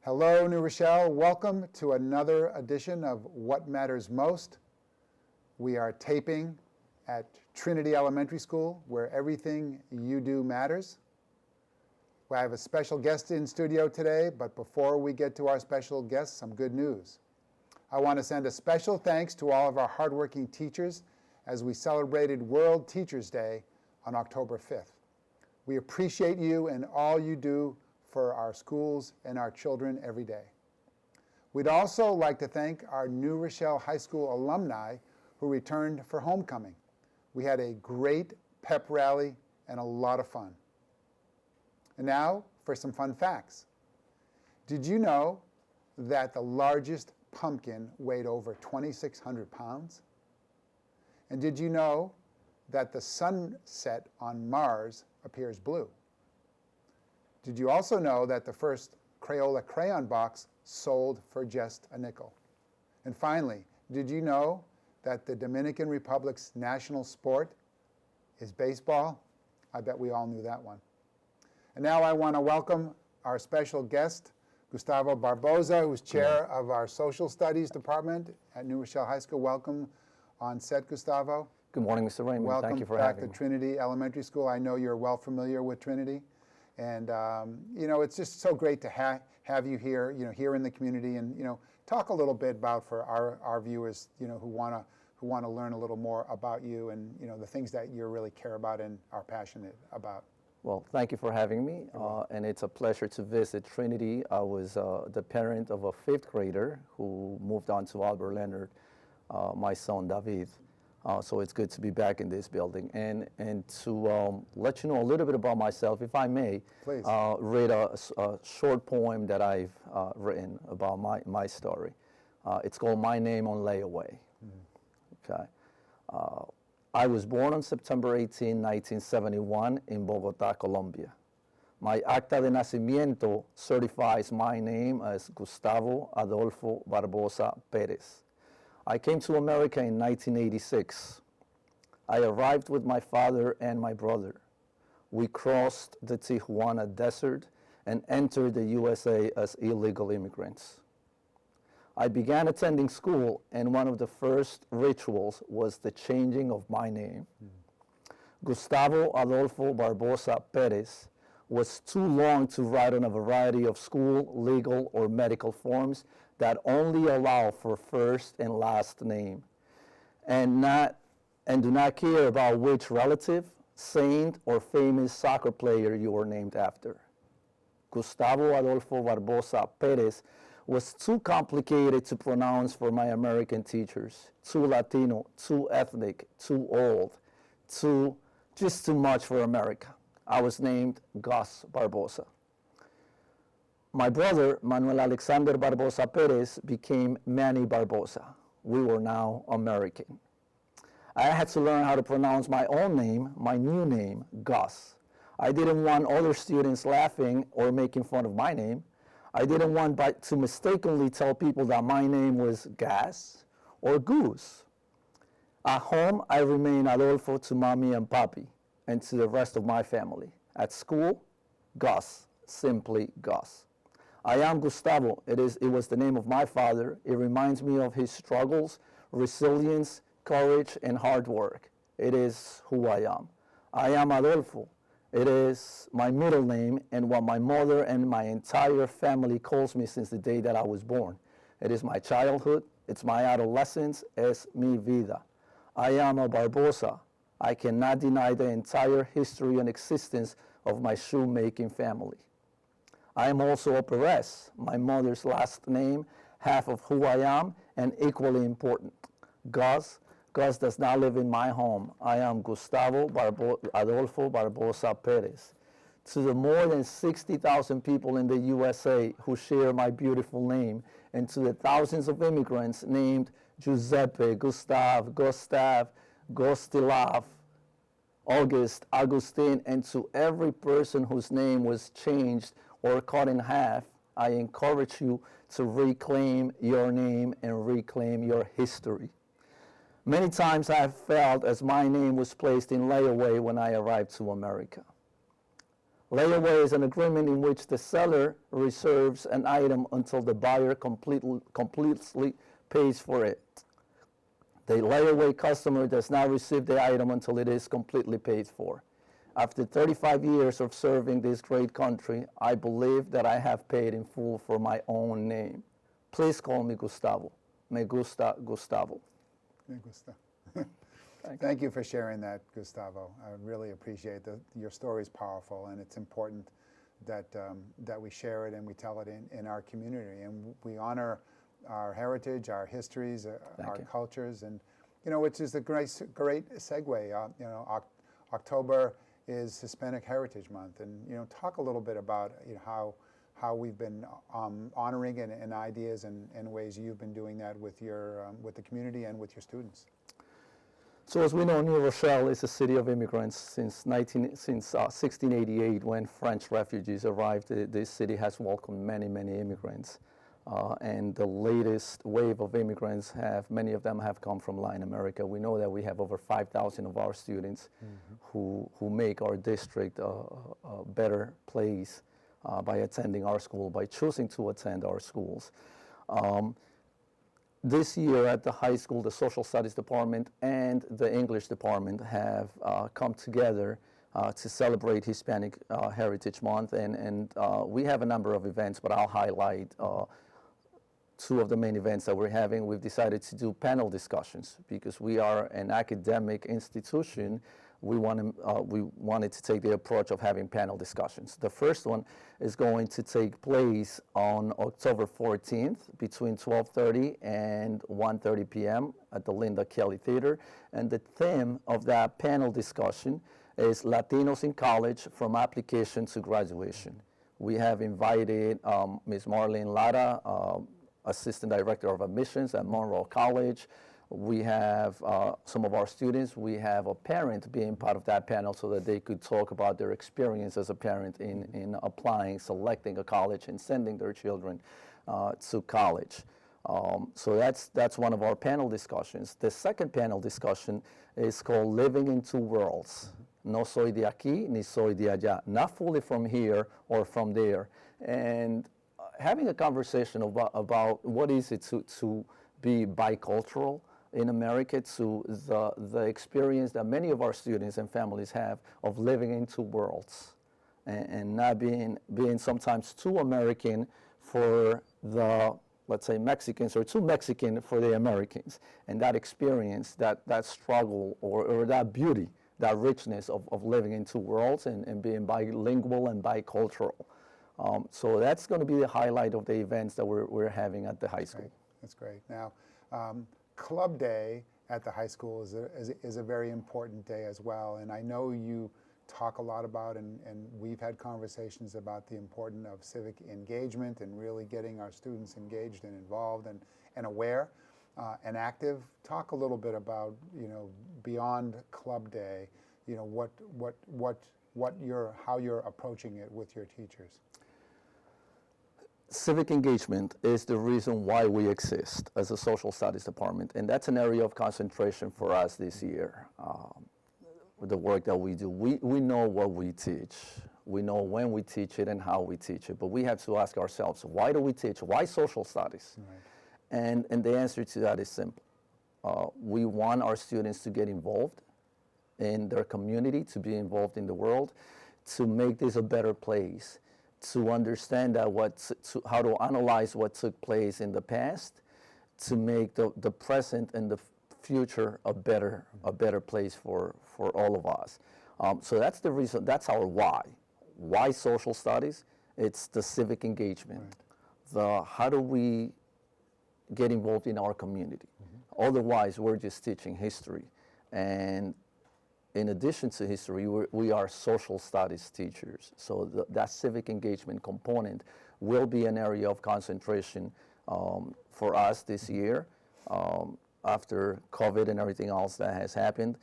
Hello, New Rochelle. Welcome to another edition of What Matters Most. We are taping at Trinity Elementary School, where everything you do matters. I have a special guest in studio today, but before we get to our special guest, some good news. I want to send a special thanks to all of our hardworking teachers as we celebrated World Teachers Day on October 5th. We appreciate you and all you do for our schools and our children every day. We'd also like to thank our New Rochelle High School alumni who returned for homecoming. We had a great pep rally and a lot of fun. And now for some fun facts. Did you know that the largest pumpkin weighed over 2,600 pounds? And did you know that the sunset on Mars appears blue? Did you also know that the first Crayola crayon box sold for just a nickel? And finally, did you know that the Dominican Republic's national sport is baseball? I bet we all knew that one. And now I want to welcome our special guest, Gustavo Barboza, who's chair of our Social Studies Department at New Rochelle High School. Welcome on set, Gustavo. Good morning, Mr. Raymond. Welcome Thank you for back having to me. Trinity Elementary School. I know you're well familiar with Trinity. And, it's just so great to have you here, here in the community and, talk a little bit about for our viewers, who want to learn a little more about you and, the things that you really care about and are passionate about. Well, thank you for having me. And it's a pleasure to visit Trinity. I was the parent of a 5th grader who moved on to Albert Leonard, my son, David. So it's good to be back in this building. And to let you know a little bit about myself, if I may, Please. Read a short poem that I've written about my story. It's called My Name on Layaway. Okay. I was born on September 18, 1971 in Bogota, Colombia. My acta de nacimiento certifies my name as Gustavo Adolfo Barboza Perez. I came to America in 1986. I arrived with my father and my brother. We crossed the Tijuana Desert and entered the USA as illegal immigrants. I began attending school, and one of the first rituals was the changing of my name. Gustavo Adolfo Barboza Perez was too long to write on a variety of school, legal, or medical forms that only allow for first and last name, and do not care about which relative, saint, or famous soccer player you were named after. Gustavo Adolfo Barboza Perez was too complicated to pronounce for my American teachers, too Latino, too ethnic, too old, just too much for America. I was named Gus Barboza. My brother, Manuel Alexander Barboza Perez, became Manny Barboza. We were now American. I had to learn how to pronounce my own name, my new name, Gus. I didn't want other students laughing or making fun of my name. I didn't want to mistakenly tell people that my name was Gas or Goose. At home, I remained Adolfo to mommy and papi and to the rest of my family. At school, Gus, simply Gus. I am Gustavo. It was the name of my father. It reminds me of his struggles, resilience, courage, and hard work. It is who I am. I am Adolfo. It is my middle name and what my mother and my entire family calls me since the day that I was born. It is my childhood. It's my adolescence. Es mi vida. I am a Barboza. I cannot deny the entire history and existence of my shoemaking family. I am also a Perez, my mother's last name, half of who I am, and equally important. Gus does not live in my home. I am Gustavo Adolfo Barboza Perez. To the more than 60,000 people in the USA who share my beautiful name, and to the thousands of immigrants named Giuseppe, Gustav, Gostilav, August, Agustin, and to every person whose name was changed or cut in half, I encourage you to reclaim your name and reclaim your history. Many times I have felt as my name was placed in layaway when I arrived to America. Layaway is an agreement in which the seller reserves an item until the buyer completely pays for it. The layaway customer does not receive the item until it is completely paid for. After 35 years of serving this great country, I believe that I have paid in full for my own name. Please call me Gustavo. Me gusta Gustavo. Me gusta. Thank you for sharing that, Gustavo. I really appreciate that. Your story is powerful, and it's important that that we share it and we tell it in our community, and we honor our heritage, our histories, our cultures, and which is a great segue. October is Hispanic Heritage Month, and talk a little bit about how we've been honoring and ideas and ways you've been doing that with with the community and with your students. So as we know, New Rochelle is a city of immigrants since 1688, when French refugees arrived. This city has welcomed many, many immigrants. And the latest wave of immigrants many of them have come from Latin America. We know that we have over 5,000 of our students who make our district a better place by attending our school, by choosing to attend our schools. This year at the high school, the Social Studies Department and the English Department have come together to celebrate Hispanic Heritage Month, and we have a number of events, but I'll highlight two of the main events that we're having. We've decided to do panel discussions because we are an academic institution. We wanted to take the approach of having panel discussions. The first one is going to take place on October 14th between 12:30 and 1:30 p.m. at the Linda Kelly Theater. And the theme of that panel discussion is Latinos in College, from Application to Graduation. We have invited Ms. Marlene Lara, Assistant Director of Admissions at Monroe College. We have some of our students. We have a parent being part of that panel so that they could talk about their experience as a parent in applying, selecting a college, and sending their children to college. So that's one of our panel discussions. The second panel discussion is called Living in Two Worlds. No soy de aquí, ni soy de allá. Not fully from here or from there. And having a conversation about what is it to be bicultural in America, to the experience that many of our students and families have of living in two worlds and not being sometimes too American for the, let's say, Mexicans, or too Mexican for the Americans. And that experience, that struggle, or that beauty, that richness of living in two worlds and being bilingual and bicultural. So that's going to be the highlight of the events that we're having at the high school. That's great. Now, Club Day at the high school is a very important day as well, and I know you talk a lot about, and we've had conversations about the importance of civic engagement and really getting our students engaged and involved and aware and active. Talk a little bit about, beyond Club Day, how you're approaching it with your teachers. Civic engagement is the reason why we exist as a social studies department, and that's an area of concentration for us this year. With the work that we do, we know what we teach. We know when we teach it and how we teach it, but we have to ask ourselves, why do we teach? Why social studies? Right. And the answer to that is simple. We want our students to get involved in their community, to be involved in the world, to make this a better place, to understand that how to analyze what took place in the past, to make the present and the future a better place for all of us. So that's the reason. That's our why. Why social studies? It's the civic engagement. Right. How do we get involved in our community? Otherwise, we're just teaching history. And in addition to history, we are social studies teachers. So that civic engagement component will be an area of concentration for us this year. After COVID and everything else that has happened,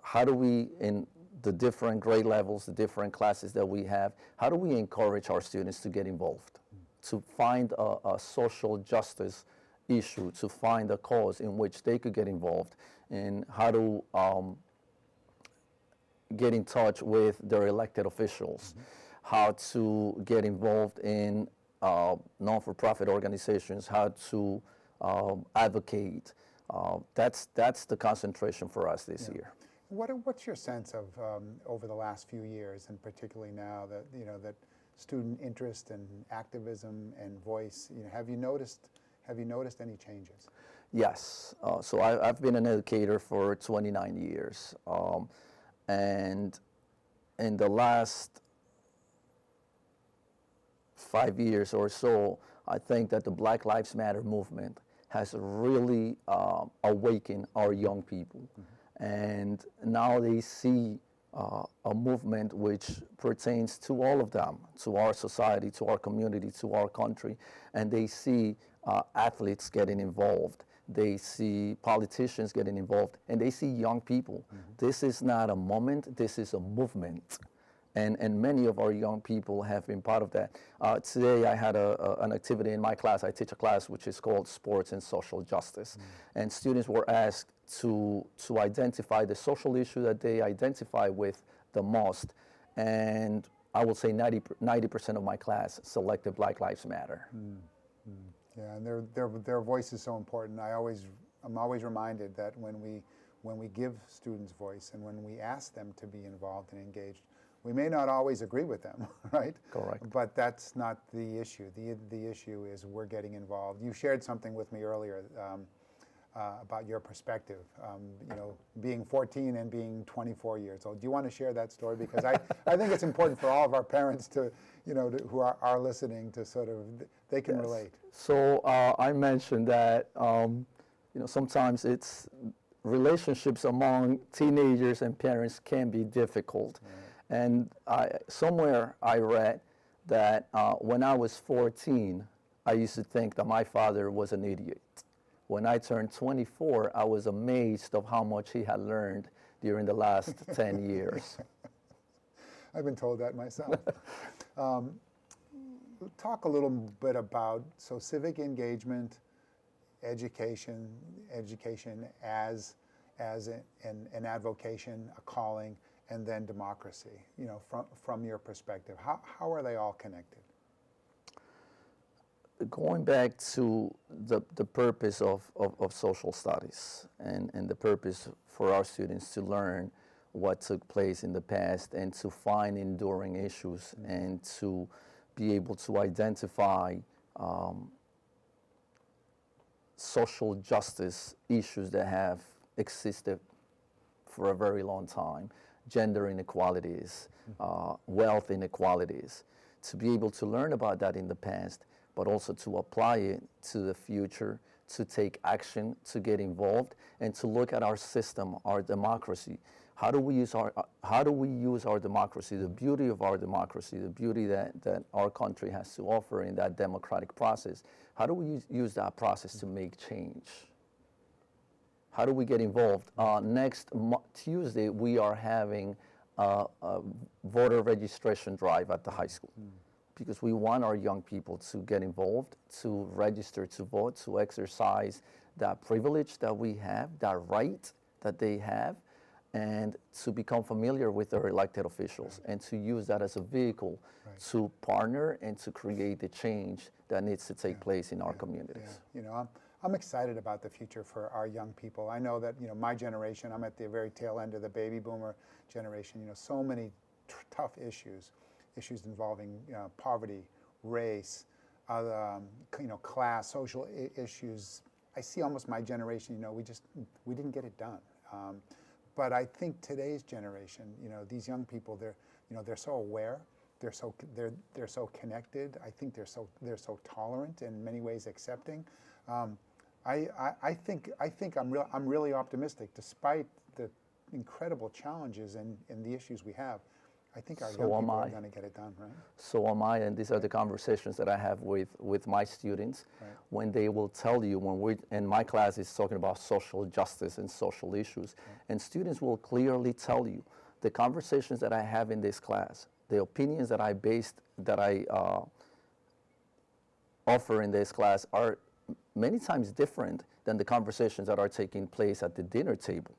how do we, in the different grade levels, the different classes that we have, how do we encourage our students to get involved, to find a social justice issue, to find a cause in which they could get involved, and how to get in touch with their elected officials. how to get involved in non-for-profit organizations, how to advocate. That's the concentration for us this year. What's your sense of over the last few years, and particularly now that that student interest and activism and voice? Have you noticed any changes? Yes. So I've been an educator for 29 years, and in the last 5 years or so, I think that the Black Lives Matter movement has really awakened our young people. And now they see a movement which pertains to all of them, to our society, to our community, to our country, and they see athletes getting involved. They see politicians getting involved, and they see young people. This is not a moment, this is a movement. And many of our young people have been part of that. Today I had an activity in my class. I teach a class which is called Sports and Social Justice. And students were asked to identify the social issue that they identify with the most. And I will say 90% of my class selected Black Lives Matter. Yeah, and their voice is so important. I'm always reminded that when we give students voice and when we ask them to be involved and engaged, we may not always agree with them, right? Correct. But that's not the issue. The issue is we're getting involved. You shared something with me earlier about your perspective, being 14 and being 24 years old. Do you want to share that story? Because I think it's important for all of our parents to, who are listening to sort of, they can relate. So I mentioned that, sometimes it's relationships among teenagers and parents can be difficult. Right. And somewhere I read that when I was 14, I used to think that my father was an idiot. When I turned 24, I was amazed of how much he had learned during the last 10 years. I've been told that myself. Talk a little bit about civic engagement, education as an avocation, a calling, and then democracy. From your perspective, how are they all connected? Going back to the purpose of social studies and the purpose for our students to learn what took place in the past and to find enduring issues and to be able to identify social justice issues that have existed for a very long time, gender inequalities, wealth inequalities, to be able to learn about that in the past, but also to apply it to the future, to take action, to get involved, and to look at our system, our democracy. How do we use our democracy, the beauty of our democracy, the beauty that our country has to offer in that democratic process? How do we use that process to make change? How do we get involved? Next Tuesday, we are having a voter registration drive at the high school because we want our young people to get involved, to register to vote, to exercise that privilege that we have, that right that they have, and to become familiar with their elected officials and to use that as a vehicle to partner and to create the change that needs to take place in our communities. Yeah. I'm excited about the future for our young people. I know that my generation, I'm at the very tail end of the baby boomer generation. So many tough issues involving poverty, race, class, social issues. I see almost my generation. We didn't get it done. But I think today's generation, these young people, they're so aware, they're so connected. I think they're so tolerant, in many ways accepting. I think I'm really optimistic, despite the incredible challenges and the issues we have. I think our young people are going to get it done, right? So am I, and these are the conversations that I have with my students when they will tell you, and my class is talking about social justice and social issues, and students will clearly tell you the conversations that I have in this class, the opinions that I offer in this class are many times different than the conversations that are taking place at the dinner table.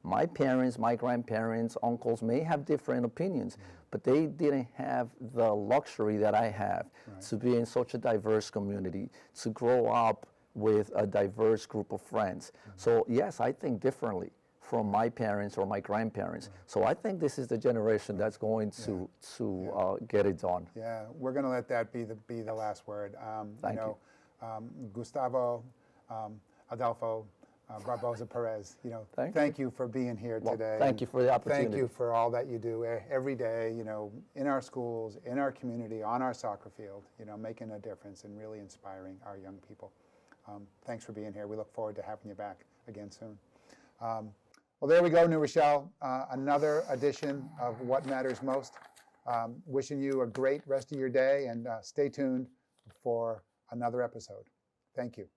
My parents, my grandparents, uncles may have different opinions, but they didn't have the luxury that I have to be in such a diverse community, to grow up with a diverse group of friends. So yes, I think differently from my parents or my grandparents. So I think this is the generation that's going to get it done. Yeah, we're going to let that be the last word. Thank you. Gustavo Adolfo Barboza Perez, thank you for being here today. Thank you for the opportunity. Thank you for all that you do every day, in our schools, in our community, on our soccer field, making a difference and really inspiring our young people. Thanks for being here. We look forward to having you back again soon. Well, there we go, New Rochelle. Another edition of What Matters Most. Wishing you a great rest of your day, and stay tuned for another episode. Thank you.